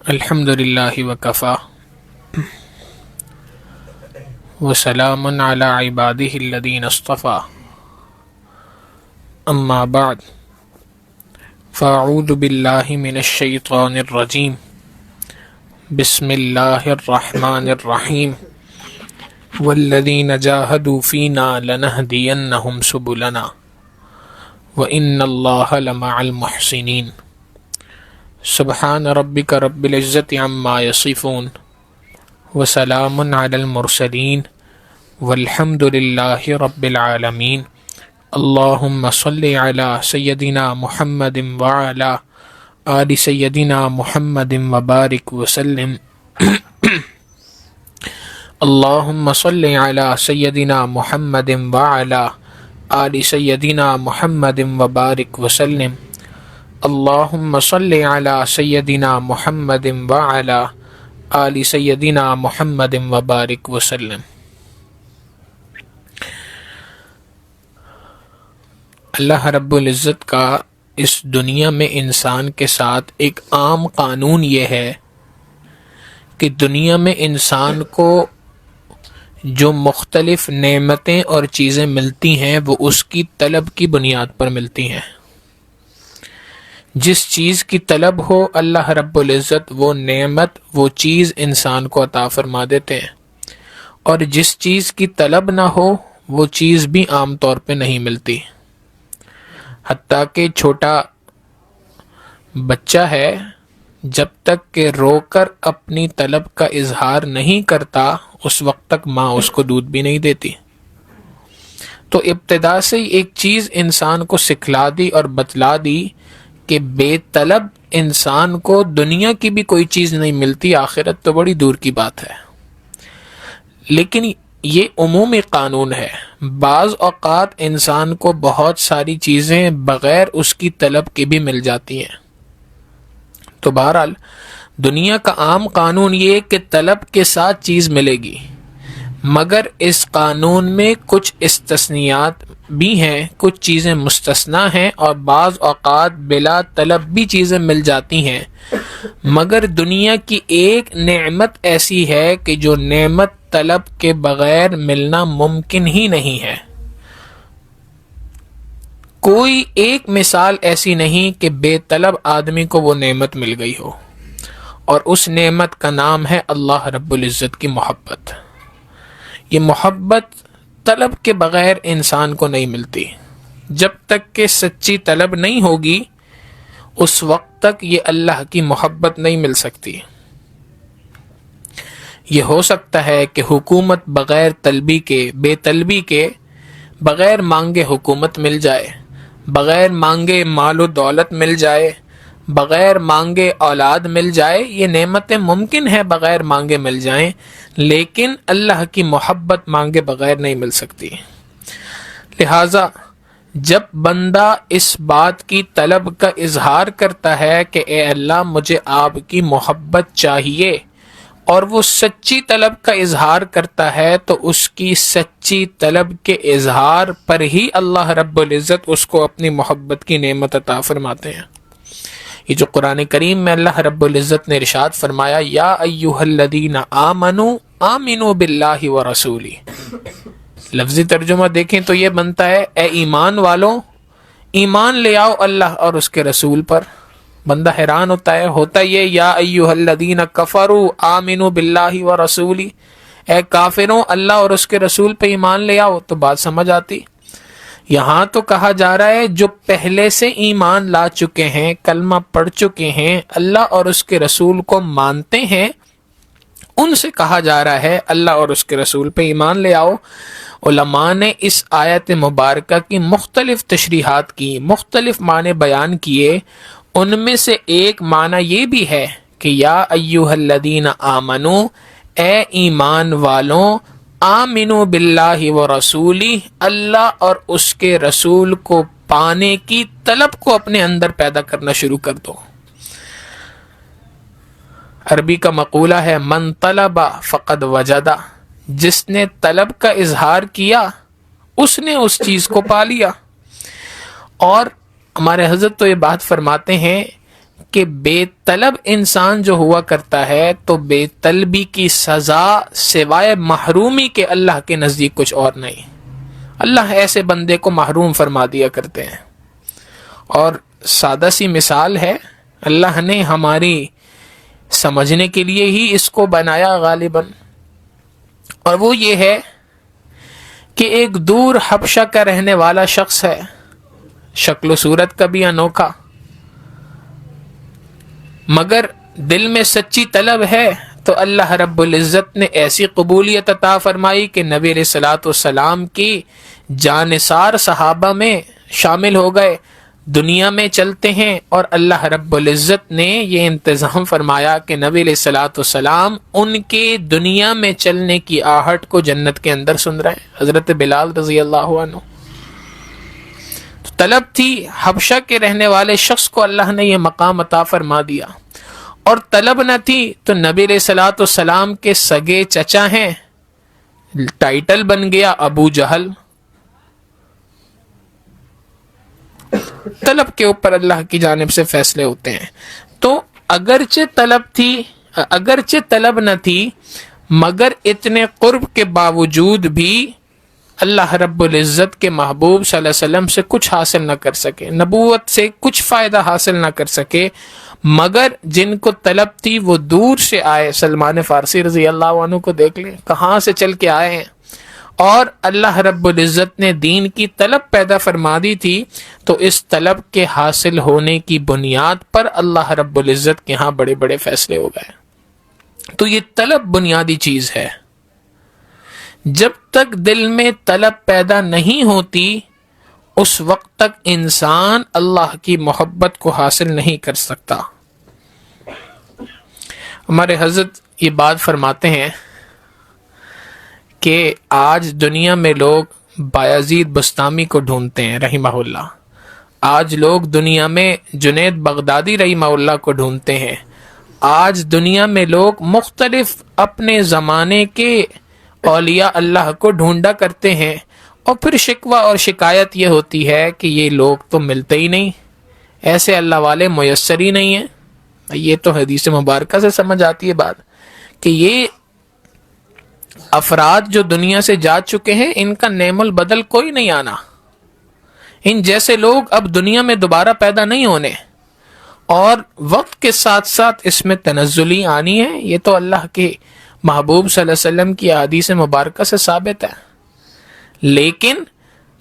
الحمد للہ وکفا وسلام علی عبادہ الذین اصطفى اما بعد فاعوذ باللہ من الشیطان الرجیم بسم اللہ الرحمن الرحیم والذین جاہدوا فینا لنہدینہم سبلنا وإن اللہ لمع المحسنین سبحان ربک رب العزت عما یصفون وسلام علی المرسلین والحمد للہ رب العالمین اللہم صلی علی سیدنا محمد وعلی آل سیدنا محمد وبارک وسلم اللہم صلی علی سیدنا محمد وعلی آل سیدنا محمد وبارک وسلم اللہم صلی علی سیدنا محمد وعلی آل سیدنا محمد وبارک وسلم۔ اللہ رب العزت کا اس دنیا میں انسان کے ساتھ ایک عام قانون یہ ہے کہ دنیا میں انسان کو جو مختلف نعمتیں اور چیزیں ملتی ہیں وہ اس کی طلب کی بنیاد پر ملتی ہیں۔ جس چیز کی طلب ہو اللہ رب العزت وہ نعمت وہ چیز انسان کو عطا فرما دیتے ہیں، اور جس چیز کی طلب نہ ہو وہ چیز بھی عام طور پہ نہیں ملتی۔ حتیٰ کہ چھوٹا بچہ ہے، جب تک کہ رو کر اپنی طلب کا اظہار نہیں کرتا اس وقت تک ماں اس کو دودھ بھی نہیں دیتی۔ تو ابتدا سے ایک چیز انسان کو سکھلا دی اور بتلا دی کہ بے طلب انسان کو دنیا کی بھی کوئی چیز نہیں ملتی، آخرت تو بڑی دور کی بات ہے۔ لیکن یہ عمومی قانون ہے، بعض اوقات انسان کو بہت ساری چیزیں بغیر اس کی طلب کے بھی مل جاتی ہیں۔ تو بہرحال دنیا کا عام قانون یہ کہ طلب کے ساتھ چیز ملے گی، مگر اس قانون میں کچھ استثنیات بھی ہیں، کچھ چیزیں مستثنا ہیں، اور بعض اوقات بلا طلب بھی چیزیں مل جاتی ہیں۔ مگر دنیا کی ایک نعمت ایسی ہے کہ جو نعمت طلب کے بغیر ملنا ممکن ہی نہیں ہے۔ کوئی ایک مثال ایسی نہیں کہ بے طلب آدمی کو وہ نعمت مل گئی ہو، اور اس نعمت کا نام ہے اللہ رب العزت کی محبت۔ یہ محبت طلب کے بغیر انسان کو نہیں ملتی۔ جب تک کہ سچی طلب نہیں ہوگی اس وقت تک یہ اللہ کی محبت نہیں مل سکتی۔ یہ ہو سکتا ہے کہ حکومت بغیر طلبی کے، بے طلبی کے، بغیر مانگے حکومت مل جائے، بغیر مانگے مال و دولت مل جائے، بغیر مانگے اولاد مل جائے، یہ نعمتیں ممکن ہے بغیر مانگے مل جائیں، لیکن اللہ کی محبت مانگے بغیر نہیں مل سکتی۔ لہٰذا جب بندہ اس بات کی طلب کا اظہار کرتا ہے کہ اے اللہ مجھے آپ کی محبت چاہیے، اور وہ سچی طلب کا اظہار کرتا ہے، تو اس کی سچی طلب کے اظہار پر ہی اللہ رب العزت اس کو اپنی محبت کی نعمت عطا فرماتے ہیں۔ یہ جو قرآن کریم میں اللہ رب العزت نے ارشاد فرمایا یا ایھا الذین آمنوا آمنوا باللہ ورسولہ، لفظی ترجمہ دیکھیں تو یہ بنتا ہے اے ایمان والوں ایمان لے آؤ اللہ اور اس کے رسول پر۔ بندہ حیران ہوتا یہ یا ایھا الذین کفروا آمنوا باللہ ورسولہ، اے کافروں اللہ اور اس کے رسول پہ ایمان لے آؤ، تو بات سمجھ آتی۔ یہاں تو کہا جا رہا ہے جو پہلے سے ایمان لا چکے ہیں، کلمہ پڑھ چکے ہیں، اللہ اور اس کے رسول کو مانتے ہیں، ان سے کہا جا رہا ہے اللہ اور اس کے رسول پہ ایمان لے آؤ۔ علماء نے اس آیت مبارکہ کی مختلف تشریحات کی، مختلف معنی بیان کیے۔ ان میں سے ایک معنی یہ بھی ہے کہ یا ایھا الذین آمنو، اے ایمان والوں، آمنوا باللہ ورسولہ، اللہ اور اس کے رسول کو پانے کی طلب کو اپنے اندر پیدا کرنا شروع کر دو۔ عربی کا مقولہ ہے من طلب فقد وجد، جس نے طلب کا اظہار کیا اس نے اس چیز کو پا لیا۔ اور ہمارے حضرت تو یہ بات فرماتے ہیں کہ بے طلب انسان جو ہوا کرتا ہے تو بے طلبی کی سزا سوائے محرومی کے اللہ کے نزدیک کچھ اور نہیں. اللہ ایسے بندے کو محروم فرما دیا کرتے ہیں. اور سادہ سی مثال ہے، اللہ نے ہماری سمجھنے کے لیے ہی اس کو بنایا غالباً، اور وہ یہ ہے کہ ایک دور حبشہ کا رہنے والا شخص ہے، شکل و صورت کا بھی انوکھا، مگر دل میں سچی طلب ہے تو اللہ رب العزت نے ایسی قبولیت عطا فرمائی کہ نبی علیہ الصلوۃ والسلام کی جانثار صحابہ میں شامل ہو گئے، دنیا میں چلتے ہیں، اور اللہ رب العزت نے یہ انتظام فرمایا کہ نبی علیہ الصلوۃ والسلام ان کے دنیا میں چلنے کی آہٹ کو جنت کے اندر سن رہے ہیں، حضرت بلال رضی اللہ عنہ. طلب تھی، حبشہ کے رہنے والے شخص کو اللہ نے یہ مقام عطا فرما دیا، اور طلب نہ تھی تو نبی علیہ الصلوۃ والسلام کے سگے چچا ہیں، ٹائٹل بن گیا ابو جہل. طلب کے اوپر اللہ کی جانب سے فیصلے ہوتے ہیں. تو اگرچہ طلب نہ تھی مگر اتنے قرب کے باوجود بھی اللہ رب العزت کے محبوب صلی اللہ علیہ وسلم سے کچھ حاصل نہ کر سکے، نبوت سے کچھ فائدہ حاصل نہ کر سکے، مگر جن کو طلب تھی وہ دور سے آئے. سلمان فارسی رضی اللہ عنہ کو دیکھ لیں، کہاں سے چل کے آئے ہیں، اور اللہ رب العزت نے دین کی طلب پیدا فرما دی تھی، تو اس طلب کے حاصل ہونے کی بنیاد پر اللہ رب العزت کے ہاں بڑے بڑے فیصلے ہو گئے. تو یہ طلب بنیادی چیز ہے. جب تک دل میں طلب پیدا نہیں ہوتی اس وقت تک انسان اللہ کی محبت کو حاصل نہیں کر سکتا. ہمارے حضرت یہ بات فرماتے ہیں کہ آج دنیا میں لوگ بایزید بستامی کو ڈھونڈتے ہیں رحمہ اللہ، آج لوگ دنیا میں جنید بغدادی رحمہ اللہ کو ڈھونڈتے ہیں، آج دنیا میں لوگ مختلف اپنے زمانے کے اولیاء اللہ کو ڈھونڈا کرتے ہیں، اور پھر شکوہ اور شکایت یہ ہوتی ہے کہ یہ لوگ تو ملتے ہی نہیں، ایسے اللہ والے میسر ہی نہیں ہیں. یہ تو حدیث مبارکہ سے سمجھ آتی ہے بات کہ یہ افراد جو دنیا سے جا چکے ہیں ان کا نعم البدل کوئی نہیں آنا، ان جیسے لوگ اب دنیا میں دوبارہ پیدا نہیں ہونے، اور وقت کے ساتھ ساتھ اس میں تنزلی آنی ہے. یہ تو اللہ کے محبوب صلی اللہ علیہ وسلم کی احادیث مبارکہ سے ثابت ہے. لیکن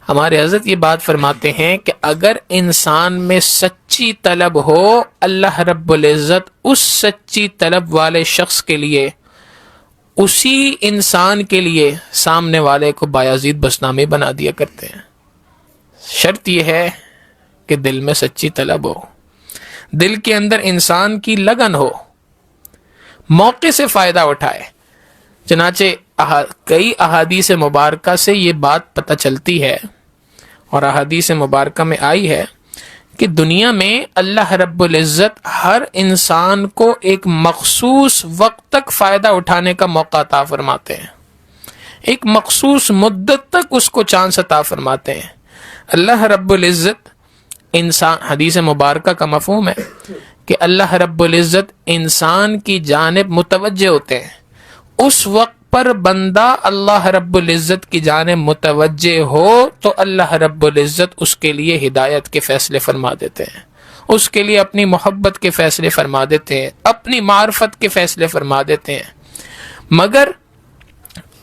ہمارے حضرت یہ بات فرماتے ہیں کہ اگر انسان میں سچی طلب ہو، اللہ رب العزت اس سچی طلب والے شخص کے لیے، اسی انسان کے لیے سامنے والے کو بایزید بسنامی بنا دیا کرتے ہیں. شرط یہ ہے کہ دل میں سچی طلب ہو، دل کے اندر انسان کی لگن ہو، موقع سے فائدہ اٹھائے. چنانچہ کئی احادیث مبارکہ سے یہ بات پتہ چلتی ہے، اور احادیث مبارکہ میں آئی ہے کہ دنیا میں اللہ رب العزت ہر انسان کو ایک مخصوص وقت تک فائدہ اٹھانے کا موقع عطا فرماتے ہیں، ایک مخصوص مدت تک اس کو چانس عطا فرماتے ہیں. اللہ رب العزت انسان، حدیث مبارکہ کا مفہوم ہے کہ اللہ رب العزت انسان کی جانب متوجہ ہوتے ہیں. اس وقت پر بندہ اللہ رب العزت کی جانب متوجہ ہو تو اللہ رب العزت اس کے لیے ہدایت کے فیصلے فرما دیتے ہیں، اس کے لیے اپنی محبت کے فیصلے فرما دیتے ہیں، اپنی معرفت کے فیصلے فرما دیتے ہیں. مگر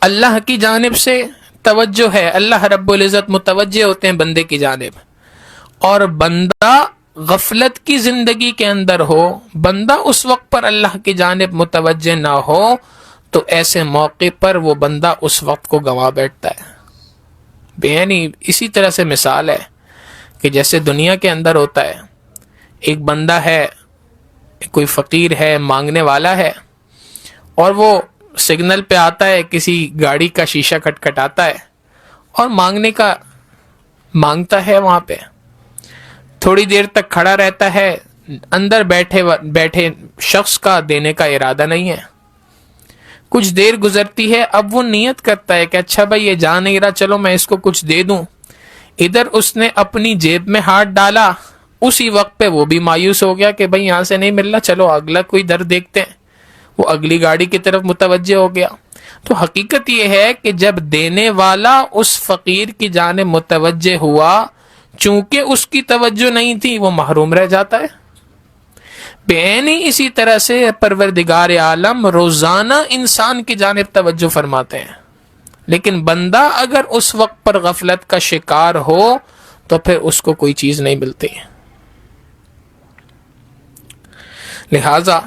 اللہ کی جانب سے توجہ ہے، اللہ رب العزت متوجہ ہوتے ہیں بندے کی جانب، اور بندہ غفلت کی زندگی کے اندر ہو، بندہ اس وقت پر اللہ کی جانب متوجہ نہ ہو، تو ایسے موقع پر وہ بندہ اس وقت کو گنوا بیٹھتا ہے. یعنی اسی طرح سے مثال ہے کہ جیسے دنیا کے اندر ہوتا ہے، ایک بندہ ہے، کوئی فقیر ہے، مانگنے والا ہے، اور وہ سگنل پہ آتا ہے، کسی گاڑی کا شیشہ کھٹکھٹاتا ہے اور مانگتا ہے. وہاں پہ تھوڑی دیر تک کھڑا رہتا ہے، اندر بیٹھے شخص کا دینے کا ارادہ نہیں ہے. کچھ دیر گزرتی ہے، اب وہ نیت کرتا ہے کہ اچھا بھائی یہ جا نہیں رہا، چلو میں اس کو کچھ دے دوں. ادھر اس نے اپنی جیب میں ہاتھ ڈالا اسی وقت پہ وہ بھی مایوس ہو گیا کہ بھئی یہاں سے نہیں مل رہا، چلو اگلا کوئی در دیکھتے ہیں، وہ اگلی گاڑی کی طرف متوجہ ہو گیا۔ تو حقیقت یہ ہے کہ جب دینے والا اس فقیر کی جانب متوجہ ہوا، چونکہ اس کی توجہ نہیں تھی، وہ محروم رہ جاتا ہے۔ بینی اسی طرح سے پروردگار عالم روزانہ انسان کی جانب توجہ فرماتے ہیں، لیکن بندہ اگر اس وقت پر غفلت کا شکار ہو تو پھر اس کو کوئی چیز نہیں ملتی۔ لہذا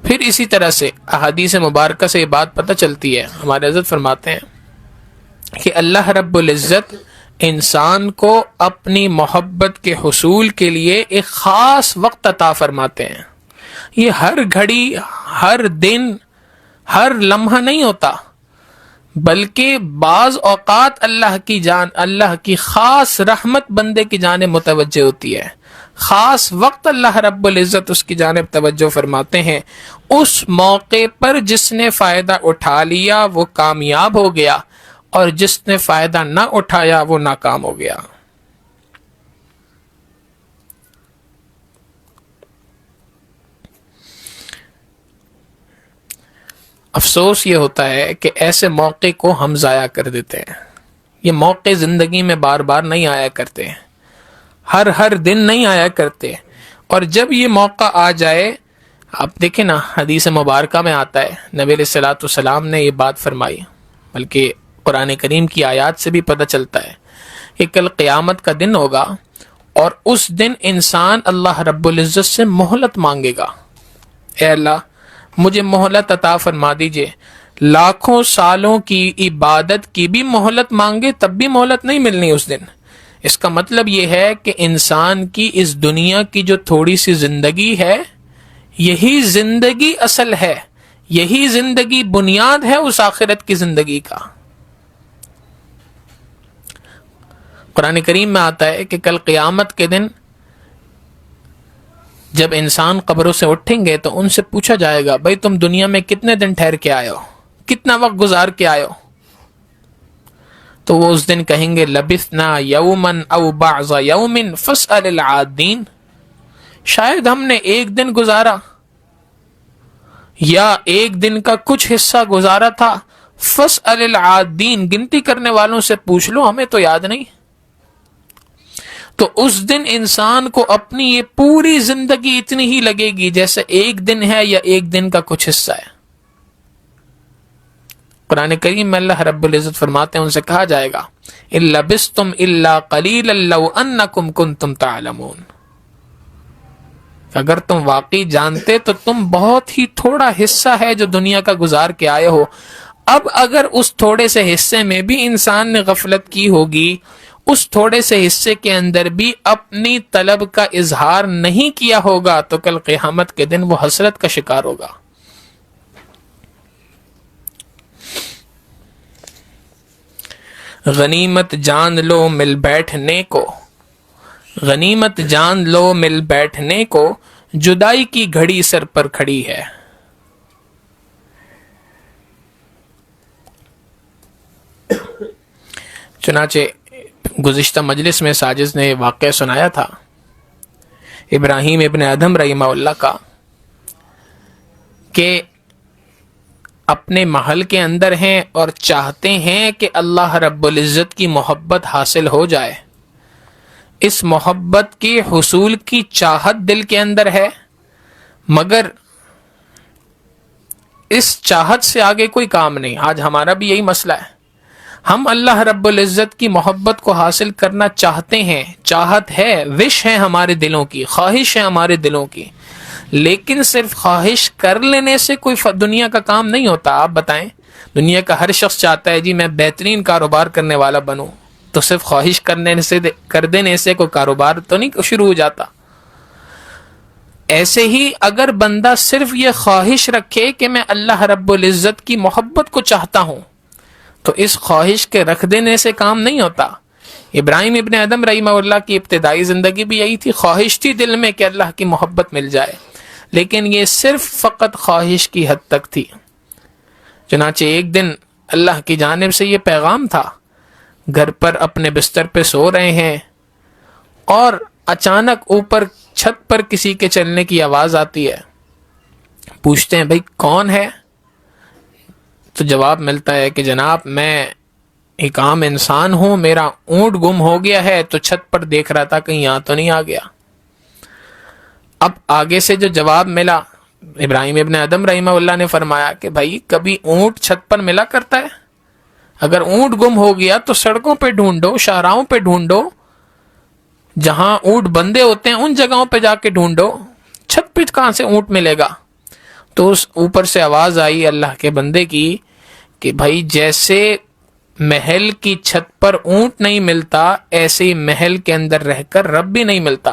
پھر اسی طرح سے احادیث مبارکہ سے یہ بات پتہ چلتی ہے، ہمارے حضرت فرماتے ہیں کہ اللہ رب العزت انسان کو اپنی محبت کے حصول کے لیے ایک خاص وقت عطا فرماتے ہیں۔ یہ ہر گھڑی، ہر دن، ہر لمحہ نہیں ہوتا، بلکہ بعض اوقات اللہ کی خاص رحمت بندے کی جانب متوجہ ہوتی ہے، خاص وقت اللہ رب العزت اس کی جانب توجہ فرماتے ہیں۔ اس موقع پر جس نے فائدہ اٹھا لیا وہ کامیاب ہو گیا، اور جس نے فائدہ نہ اٹھایا وہ ناکام ہو گیا۔ افسوس یہ ہوتا ہے کہ ایسے موقع کو ہم ضائع کر دیتے ہیں۔ یہ موقع زندگی میں بار بار نہیں آیا کرتے، ہر دن نہیں آیا کرتے، اور جب یہ موقع آ جائے، آپ دیکھیں نا حدیث مبارکہ میں آتا ہے، نبی علیہ الصلوۃ والسلام نے یہ بات فرمائی، بلکہ قرآن کریم کی آیات سے بھی پتہ چلتا ہے کہ کل قیامت کا دن ہوگا، اور اس دن انسان اللہ رب العزت سے مہلت مانگے گا، اے اللہ مجھے مہلت عطا فرما دیجئے۔ لاکھوں سالوں کی عبادت کی بھی مہلت مانگے تب بھی مہلت نہیں ملنی اس دن۔ اس کا مطلب یہ ہے کہ انسان کی اس دنیا کی جو تھوڑی سی زندگی ہے، یہی زندگی اصل ہے، یہی زندگی بنیاد ہے اس آخرت کی زندگی کا۔ قرآن کریم میں آتا ہے کہ کل قیامت کے دن جب انسان قبروں سے اٹھیں گے تو ان سے پوچھا جائے گا، بھائی تم دنیا میں کتنے دن ٹھہر کے آئے ہو، کتنا وقت گزار کے آئے ہو؟ تو وہ اس دن کہیں گے لبثنا یوما او بعض یوم فاسأل العادین، شاید ہم نے ایک دن گزارا یا ایک دن کا کچھ حصہ گزارا تھا، فاسأل العادین، گنتی کرنے والوں سے پوچھ لو، ہمیں تو یاد نہیں۔ تو اس دن انسان کو اپنی یہ پوری زندگی اتنی ہی لگے گی جیسے ایک دن ہے یا ایک دن کا کچھ حصہ ہے۔ قرآن کریم میں اللہ رب العزت فرماتے ہیں، ان سے کہا جائے گا إِن لَبِثْتُمْ إِلَّا قَلِيلًا لَوْ أَنَّكُمْ كُنْتُمْ تَعْلَمُونَ، اگر تم واقعی جانتے تو تم بہت ہی تھوڑا حصہ ہے جو دنیا کا گزار کے آئے ہو۔ اب اگر اس تھوڑے سے حصے میں بھی انسان نے غفلت کی ہوگی، اس تھوڑے سے حصے کے اندر بھی اپنی طلب کا اظہار نہیں کیا ہوگا، تو کل قیامت کے دن وہ حسرت کا شکار ہوگا۔ غنیمت جان لو مل بیٹھنے کو، غنیمت جان لو مل بیٹھنے کو، جدائی کی گھڑی سر پر کھڑی ہے۔ چنانچہ گزشتہ مجلس میں ساجد نے واقعہ سنایا تھا ابراہیم ابن ادھم رحمہ اللہ کا، کہ اپنے محل کے اندر ہیں اور چاہتے ہیں کہ اللہ رب العزت کی محبت حاصل ہو جائے، اس محبت کے حصول کی چاہت دل کے اندر ہے، مگر اس چاہت سے آگے کوئی کام نہیں۔ آج ہمارا بھی یہی مسئلہ ہے، ہم اللہ رب العزت کی محبت کو حاصل کرنا چاہتے ہیں، چاہت ہے، وش ہے ہمارے دلوں کی، خواہش ہے ہمارے دلوں کی، لیکن صرف خواہش کر لینے سے کوئی دنیا کا کام نہیں ہوتا۔ آپ بتائیں، دنیا کا ہر شخص چاہتا ہے جی میں بہترین کاروبار کرنے والا بنوں، تو صرف خواہش کر دینے سے کوئی کاروبار تو نہیں شروع ہو جاتا۔ ایسے ہی اگر بندہ صرف یہ خواہش رکھے کہ میں اللہ رب العزت کی محبت کو چاہتا ہوں، تو اس خواہش کے رکھ دینے سے کام نہیں ہوتا۔ ابراہیم ابن ادھم رحمہ اللہ کی ابتدائی زندگی بھی یہی تھی، خواہش تھی دل میں کہ اللہ کی محبت مل جائے، لیکن یہ صرف فقط خواہش کی حد تک تھی۔ چنانچہ ایک دن اللہ کی جانب سے یہ پیغام تھا، گھر پر اپنے بستر پہ سو رہے ہیں اور اچانک اوپر چھت پر کسی کے چلنے کی آواز آتی ہے. پوچھتے ہیں بھائی کون ہے؟ تو جواب ملتا ہے کہ جناب میں ایک عام انسان ہوں, میرا اونٹ گم ہو گیا ہے تو چھت پر دیکھ رہا تھا کہیں یہاں تو نہیں آ گیا. اب آگے سے جو جواب ملا, ابراہیم ابن ادم رحمہ اللہ نے فرمایا کہ بھائی کبھی اونٹ چھت پر ملا کرتا ہے؟ اگر اونٹ گم ہو گیا تو سڑکوں پہ ڈھونڈو, شاہراہوں پہ ڈھونڈو, جہاں اونٹ بندے ہوتے ہیں ان جگہوں پہ جا کے ڈھونڈو, چھت پہ کہاں سے اونٹ ملے گا؟ تو اس اوپر سے آواز آئی اللہ کے بندے کی کہ بھائی جیسے محل کی چھت پر اونٹ نہیں ملتا, ایسے ہی محل کے اندر رہ کر رب بھی نہیں ملتا.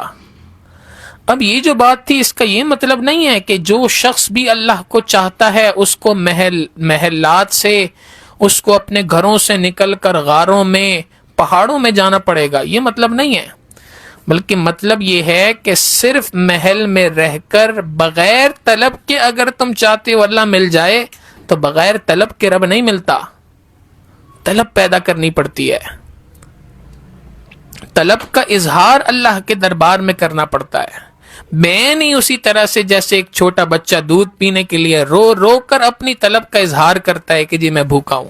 اب یہ جو بات تھی اس کا یہ مطلب نہیں ہے کہ جو شخص بھی اللہ کو چاہتا ہے اس کو محلات سے, اس کو اپنے گھروں سے نکل کر غاروں میں, پہاڑوں میں جانا پڑے گا, یہ مطلب نہیں ہے. بلکہ مطلب یہ ہے کہ صرف محل میں رہ کر بغیر طلب کے اگر تم چاہتے ہو اللہ مل جائے تو بغیر طلب کے رب نہیں ملتا, طلب پیدا کرنی پڑتی ہے. طلب کا اظہار اللہ کے دربار میں کرنا پڑتا ہے. میں نہیں اسی طرح سے جیسے ایک چھوٹا بچہ دودھ پینے کے لیے رو رو کر اپنی طلب کا اظہار کرتا ہے کہ جی میں بھوکا ہوں.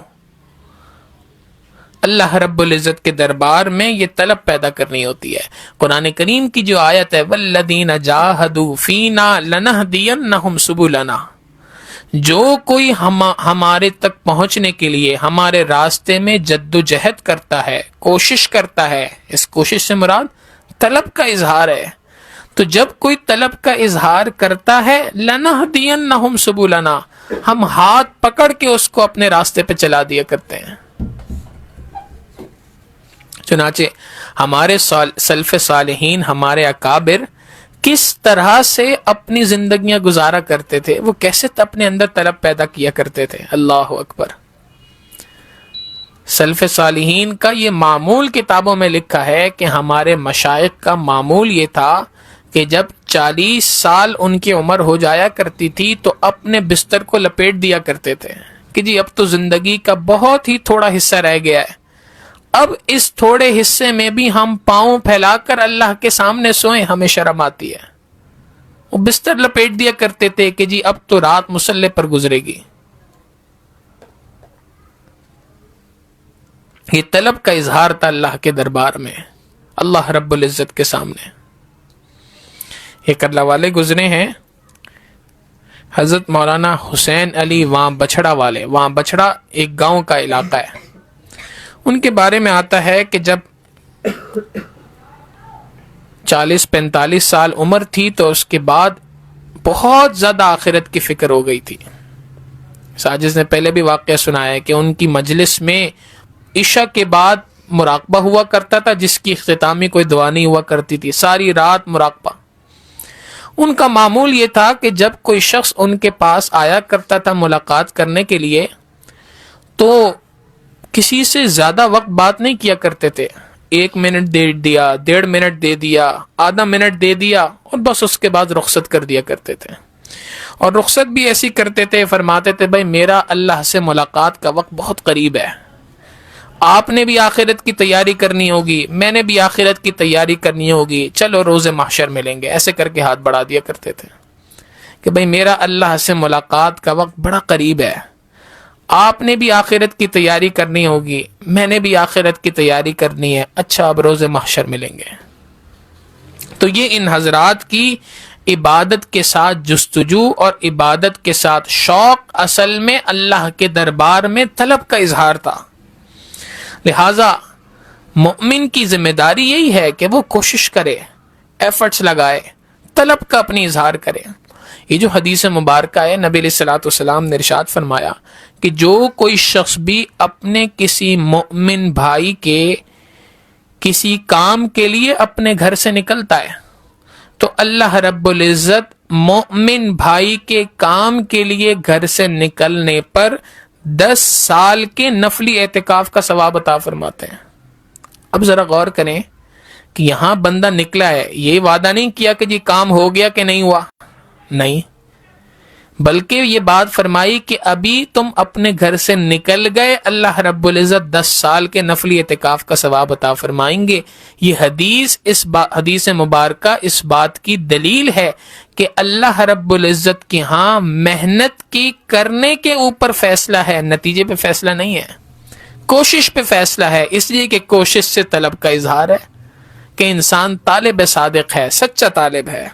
اللہ رب العزت کے دربار میں یہ طلب پیدا کرنی ہوتی ہے. قرآن کریم کی جو آیت ہے والذین جاہدوا فینا لنہدینہم سبلنا, جو کوئی ہمارے تک پہنچنے کے لیے ہمارے راستے میں جد و جہد کرتا ہے, کوشش کرتا ہے, اس کوشش سے مراد طلب کا اظہار ہے. تو جب کوئی طلب کا اظہار کرتا ہے لنہدینہم سبلنا, ہم ہاتھ پکڑ کے اس کو اپنے راستے پہ چلا دیا کرتے ہیں. چنانچہ ہمارے سلف صالحین, ہمارے اکابر کس طرح سے اپنی زندگیاں گزارا کرتے تھے, وہ کیسے اپنے اندر طلب پیدا کیا کرتے تھے. اللہ اکبر. سلف صالحین کا یہ معمول کتابوں میں لکھا ہے کہ ہمارے مشائخ کا معمول یہ تھا کہ جب 40 سال ان کی عمر ہو جایا کرتی تھی تو اپنے بستر کو لپیٹ دیا کرتے تھے کہ جی اب تو زندگی کا بہت ہی تھوڑا حصہ رہ گیا ہے, اب اس تھوڑے حصے میں بھی ہم پاؤں پھیلا کر اللہ کے سامنے سوئیں, ہمیں شرم آتی ہے. وہ بستر لپیٹ دیا کرتے تھے کہ جی اب تو رات مصلے پر گزرے گی. یہ طلب کا اظہار تھا اللہ کے دربار میں, اللہ رب العزت کے سامنے. ایک اللہ والے گزرے ہیں, حضرت مولانا حسین علی وہاں بچھڑا والے, وہاں بچھڑا ایک گاؤں کا علاقہ ہے. ان کے بارے میں آتا ہے کہ جب 40-45 سال عمر تھی تو اس کے بعد بہت زیادہ آخرت کی فکر ہو گئی تھی. ساجد نے پہلے بھی واقعہ سنایا ہے کہ ان کی مجلس میں عشاء کے بعد مراقبہ ہوا کرتا تھا جس کی اختتامی کوئی دعا نہیں ہوا کرتی تھی, ساری رات مراقبہ. ان کا معمول یہ تھا کہ جب کوئی شخص ان کے پاس آیا کرتا تھا ملاقات کرنے کے لیے تو کسی سے زیادہ وقت بات نہیں کیا کرتے تھے. 1 منٹ دے دیا, 1.5 منٹ دے دیا, آدھا منٹ دے دیا اور بس اس کے بعد رخصت کر دیا کرتے تھے. اور رخصت بھی ایسی کرتے تھے, فرماتے تھے بھائی میرا اللہ سے ملاقات کا وقت بہت قریب ہے, آپ نے بھی آخرت کی تیاری کرنی ہوگی, میں نے بھی آخرت کی تیاری کرنی ہوگی, چلو روز محشر ملیں گے. ایسے کر کے ہاتھ بڑھا دیا کرتے تھے کہ بھائی میرا اللہ سے ملاقات کا وقت بڑا قریب ہے, آپ نے بھی آخرت کی تیاری کرنی ہوگی, میں نے بھی آخرت کی تیاری کرنی ہے, اچھا اب روز محشر ملیں گے. تو یہ ان حضرات کی عبادت کے ساتھ جستجو اور عبادت کے ساتھ شوق اصل میں اللہ کے دربار میں طلب کا اظہار تھا. لہذا مومن کی ذمہ داری یہی ہے کہ وہ کوشش کرے, ایفرٹس لگائے, طلب کا اپنی اظہار کرے. یہ جو حدیث مبارکہ ہے, نبی علیہ الصلوۃ والسلام نے ارشاد فرمایا کہ جو کوئی شخص بھی اپنے کسی مومن بھائی کے کسی کام کے لیے اپنے گھر سے نکلتا ہے تو اللہ رب العزت مومن بھائی کے کام کے لیے گھر سے نکلنے پر 10 سال کے نفلی اعتکاف کا ثواب عطا فرماتے ہیں. اب ذرا غور کریں کہ یہاں بندہ نکلا ہے, یہ وعدہ نہیں کیا کہ جی کام ہو گیا کہ نہیں ہوا, نہیں, بلکہ یہ بات فرمائی کہ ابھی تم اپنے گھر سے نکل گئے، اللہ رب العزت 10 سال کے نفلی اعتکاف کا ثواب عطا فرمائیں گے۔ یہ حدیث مبارکہ اس بات کی دلیل ہے کہ اللہ رب العزت کے ہاں محنت کی کرنے کے اوپر فیصلہ ہے، نتیجے پہ فیصلہ نہیں ہے، کوشش پہ فیصلہ ہے، اس لیے کہ کوشش سے طلب کا اظہار ہے کہ انسان طالب صادق ہے، سچا طالب ہے۔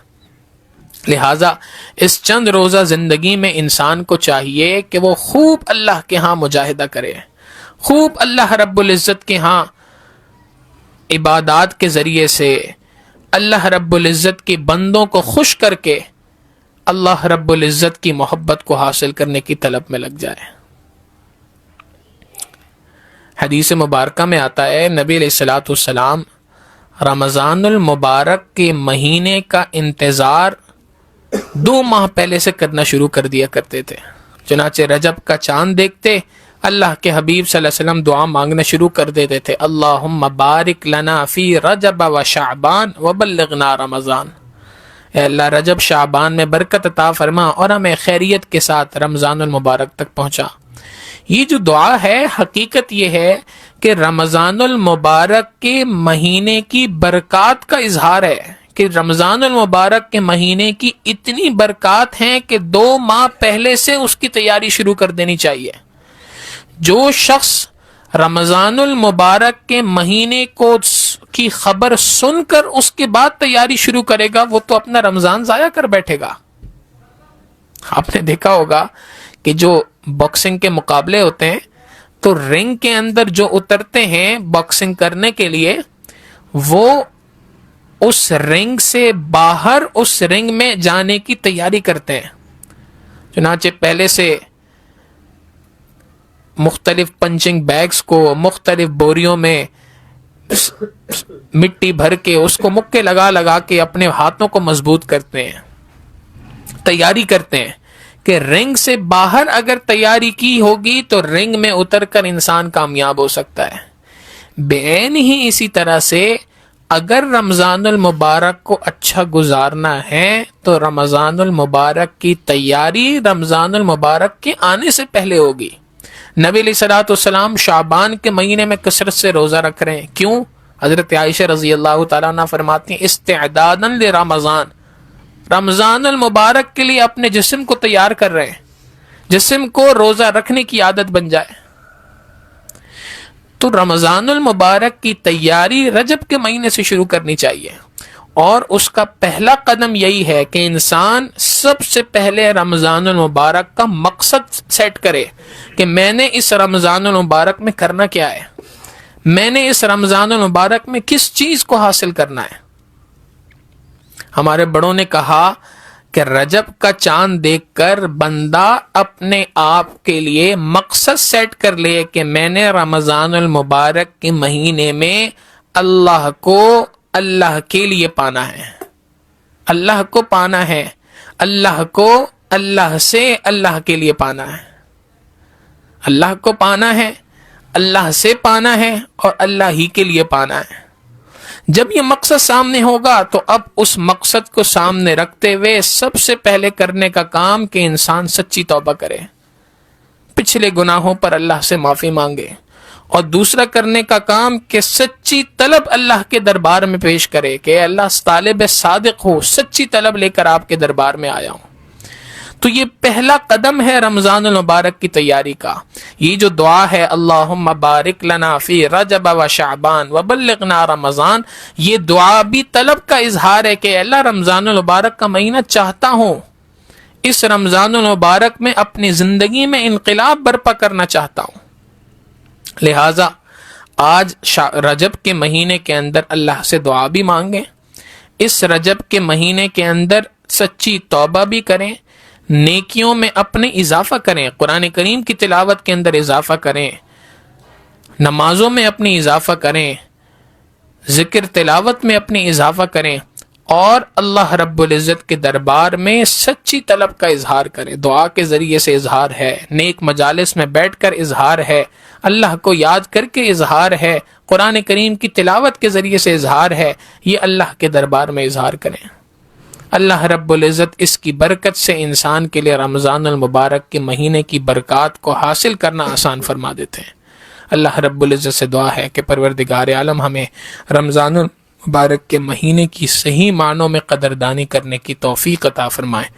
لہٰذا اس چند روزہ زندگی میں انسان کو چاہیے کہ وہ خوب اللہ کے ہاں مجاہدہ کرے، خوب اللہ رب العزت کے ہاں عبادات کے ذریعے سے اللہ رب العزت کے بندوں کو خوش کر کے اللہ رب العزت کی محبت کو حاصل کرنے کی طلب میں لگ جائے۔ حدیث مبارکہ میں آتا ہے نبی علیہ الصلوۃ والسلام رمضان المبارک کے مہینے کا انتظار 2 ماہ پہلے سے کرنا شروع کر دیا کرتے تھے۔ چنانچہ رجب کا چاند دیکھتے اللہ کے حبیب صلی اللہ علیہ وسلم دعا مانگنا شروع کر دیتے تھے، اللہم بارک لنا فی رجب و شعبان وبلغنا رمضان، اے اللہ رجب شعبان میں برکت عطا فرما اور ہمیں خیریت کے ساتھ رمضان المبارک تک پہنچا۔ یہ جو دعا ہے حقیقت یہ ہے کہ رمضان المبارک کے مہینے کی برکات کا اظہار ہے کہ رمضان المبارک کے مہینے کی اتنی برکات ہیں کہ 2 ماہ پہلے سے اس کی تیاری شروع کر دینی چاہیے۔ جو شخص رمضان المبارک کے مہینے کی خبر سن کر اس کے بعد تیاری شروع کرے گا وہ تو اپنا رمضان ضائع کر بیٹھے گا۔ آپ نے دیکھا ہوگا کہ جو باکسنگ کے مقابلے ہوتے ہیں تو رنگ کے اندر جو اترتے ہیں باکسنگ کرنے کے لیے وہ اس رنگ سے باہر اس رنگ میں جانے کی تیاری کرتے ہیں، چنانچہ پہلے سے مختلف پنچنگ بیگز کو مختلف بوریوں میں مٹی بھر کے اس کو مکے لگا لگا کے اپنے ہاتھوں کو مضبوط کرتے ہیں، تیاری کرتے ہیں کہ رنگ سے باہر اگر تیاری کی ہوگی تو رنگ میں اتر کر انسان کامیاب ہو سکتا ہے۔ بعین ہی اسی طرح سے اگر رمضان المبارک کو اچھا گزارنا ہے تو رمضان المبارک کی تیاری رمضان المبارک کے آنے سے پہلے ہوگی۔ نبی علیہ الصلوۃ والسلام شعبان کے مہینے میں کثرت سے روزہ رکھ رہے ہیں، کیوں؟ حضرت عائشہ رضی اللہ تعالیٰ عنہ فرماتی ہیں استعدادا لرمضان، رمضان المبارک کے لیے اپنے جسم کو تیار کر رہے ہیں، جسم کو روزہ رکھنے کی عادت بن جائے۔ تو رمضان المبارک کی تیاری رجب کے مہینے سے شروع کرنی چاہیے، اور اس کا پہلا قدم یہی ہے کہ انسان سب سے پہلے رمضان المبارک کا مقصد سیٹ کرے کہ میں نے اس رمضان المبارک میں کرنا کیا ہے، میں نے اس رمضان المبارک میں کس چیز کو حاصل کرنا ہے۔ ہمارے بڑوں نے کہا کہ رجب کا چاند دیکھ کر بندہ اپنے آپ کے لیے مقصد سیٹ کر لے کہ میں نے رمضان المبارک کے مہینے میں اللہ کو اللہ کے لیے پانا ہے، اللہ کو پانا ہے، اللہ کو اللہ سے اللہ کے لیے پانا ہے، اللہ کو پانا ہے، اللہ سے پانا ہے اور اللہ ہی کے لیے پانا ہے۔ جب یہ مقصد سامنے ہوگا تو اب اس مقصد کو سامنے رکھتے ہوئے سب سے پہلے کرنے کا کام کہ انسان سچی توبہ کرے، پچھلے گناہوں پر اللہ سے معافی مانگے، اور دوسرا کرنے کا کام کہ سچی طلب اللہ کے دربار میں پیش کرے کہ اللہ طالب صادق ہو، سچی طلب لے کر آپ کے دربار میں آیا ہوں۔ تو یہ پہلا قدم ہے رمضان المبارک کی تیاری کا۔ یہ جو دعا ہے اللہم بارک لنا فی رجب و شعبان وبلغنا رمضان، یہ دعا بھی طلب کا اظہار ہے کہ اللہ رمضان المبارک کا مہینہ چاہتا ہوں، اس رمضان المبارک میں اپنی زندگی میں انقلاب برپا کرنا چاہتا ہوں۔ لہٰذا آج رجب کے مہینے کے اندر اللہ سے دعا بھی مانگیں، اس رجب کے مہینے کے اندر سچی توبہ بھی کریں، نیکیوں میں اپنے اضافہ کریں، قرآن کریم کی تلاوت کے اندر اضافہ کریں، نمازوں میں اپنی اضافہ کریں، ذکر تلاوت میں اپنی اضافہ کریں، اور اللہ رب العزت کے دربار میں سچی طلب کا اظہار کریں۔ دعا کے ذریعے سے اظہار ہے، نیک مجالس میں بیٹھ کر اظہار ہے، اللہ کو یاد کر کے اظہار ہے، قرآن کریم کی تلاوت کے ذریعے سے اظہار ہے، یہ اللہ کے دربار میں اظہار کریں۔ اللہ رب العزت اس کی برکت سے انسان کے لیے رمضان المبارک کے مہینے کی برکات کو حاصل کرنا آسان فرما دیتے ہیں۔ اللہ رب العزت سے دعا ہے کہ پروردگار عالم ہمیں رمضان المبارک کے مہینے کی صحیح معنوں میں قدردانی کرنے کی توفیق عطا فرمائے۔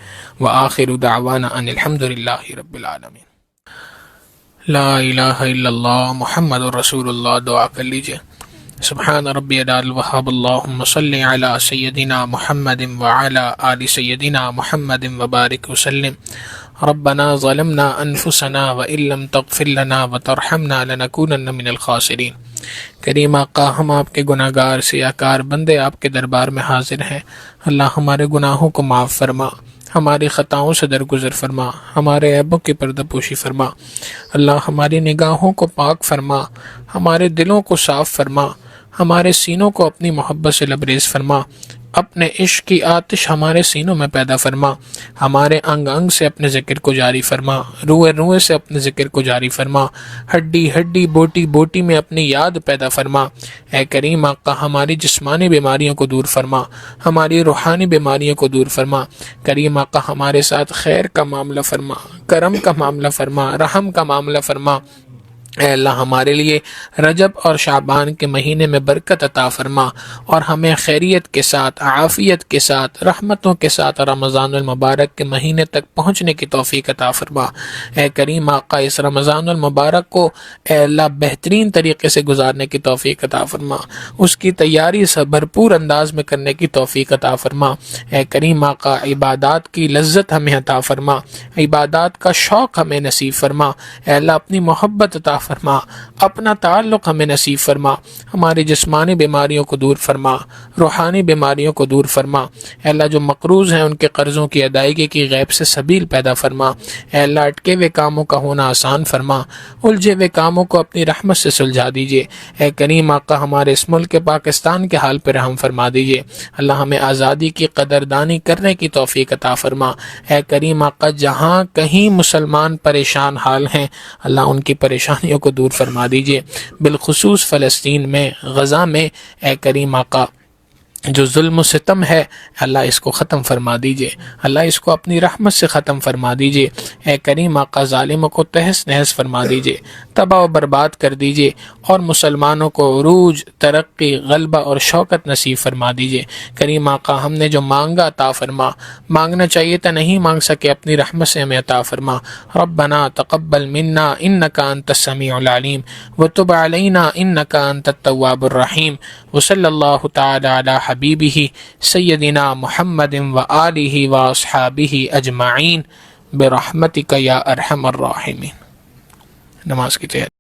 وآخر دعوانا ان الحمدللہ رب العالمین۔ لا الہ الا اللہ محمد رسول اللہ۔ دعا کر لیجئے۔ سبحان ربی الوہاب اللہم صلی علی سیدنا محمد وعلی آل سیدنا محمد وبارک وسلم۔ ربنا ظلمنا انفسنا وان لم تغفر لنا وترحمنا لنکونن من الخاسرین۔ کریم آقا، ہم آپ کے گناہ گار سیاکار بندے آپ کے دربار میں حاضر ہیں۔ اللہ ہمارے گناہوں کو معاف فرما، ہماری خطاؤں سے درگزر فرما، ہمارے عیبوں کی پردہ پوشی فرما۔ اللہ ہماری نگاہوں کو پاک فرما، ہمارے دلوں کو صاف فرما، ہمارے سینوں کو اپنی محبت سے لبریز فرما، اپنے عشق کی آتش ہمارے سینوں میں پیدا فرما، ہمارے انگ انگ سے اپنے ذکر کو جاری فرما، روئے روئے سے اپنے ذکر کو جاری فرما، ہڈی ہڈی بوٹی بوٹی میں اپنی یاد پیدا فرما۔ اے کریم آقا، ہماری جسمانی بیماریوں کو دور فرما، ہماری روحانی بیماریوں کو دور فرما۔ کریم آقا، ہمارے ساتھ خیر کا معاملہ فرما، کرم کا معاملہ فرما، رحم کا معاملہ فرما۔ اے اللہ، ہمارے لیے رجب اور شعبان کے مہینے میں برکت عطا فرما اور ہمیں خیریت کے ساتھ، عافیت کے ساتھ، رحمتوں کے ساتھ رمضان المبارک کے مہینے تک پہنچنے کی توفیق عطا فرما۔ اے کریم آقا، اس رمضان المبارک کو اے اللہ بہترین طریقے سے گزارنے کی توفیق عطا فرما، اس کی تیاری سے بھرپور انداز میں کرنے کی توفیق عطا فرما۔ اے کریم آقا، عبادات کی لذت ہمیں عطا فرما، عبادات کا شوق ہمیں نصیب فرما۔ اے اللہ، اپنی محبت عطا فرما، اپنا تعلق ہمیں نصیب فرما، ہماری جسمانی بیماریوں کو دور فرما، روحانی بیماریوں کو دور فرما۔ اے اللہ، جو مقروض ہیں ان کے قرضوں کی ادائیگی کی غیب سے سبیل پیدا فرما۔ اے اللہ، اٹکے ہوئے کاموں کا ہونا آسان فرما، الجھے ہوئے کاموں کو اپنی رحمت سے سلجھا دیجیے۔ اے کریم آقا، ہمارے اس ملک پاکستان کے حال پر رحم فرما دیجیے۔ اللہ، ہمیں آزادی کی قدردانی کرنے کی توفیق عطا فرما۔ اے کریم آقا، جہاں کہیں مسلمان پریشان حال ہیں، اللہ ان کی پریشانیوں کو دور فرما دیجیے، بالخصوص فلسطین میں، غزہ میں۔ اے کریم آقا، جو ظلم و ستم ہے اللہ اس کو ختم فرما دیجیے، اللہ اس کو اپنی رحمت سے ختم فرما دیجیے۔ اے کریم آقا، ظالموں کو تہس نہس فرما دیجیے، تباہ و برباد کر دیجیے اور مسلمانوں کو عروج، ترقی، غلبہ اور شوکت نصیب فرما دیجیے۔ کریم آقا، ہم نے جو مانگا عطا فرما، مانگنا چاہیے تھا نہیں مانگ سکے، اپنی رحمت سے ہمیں عطا فرما۔ ربنا تقبل منا انک انت السمیع العلیم وتب علینا انک انت التواب الرحیم۔ وصلی اللہ تعالی علی حبیبہ سیدنا محمد وآلہ واصحابہ اجمعین برحمتک یا ارحم الراحمین۔ نماز کی تیاری۔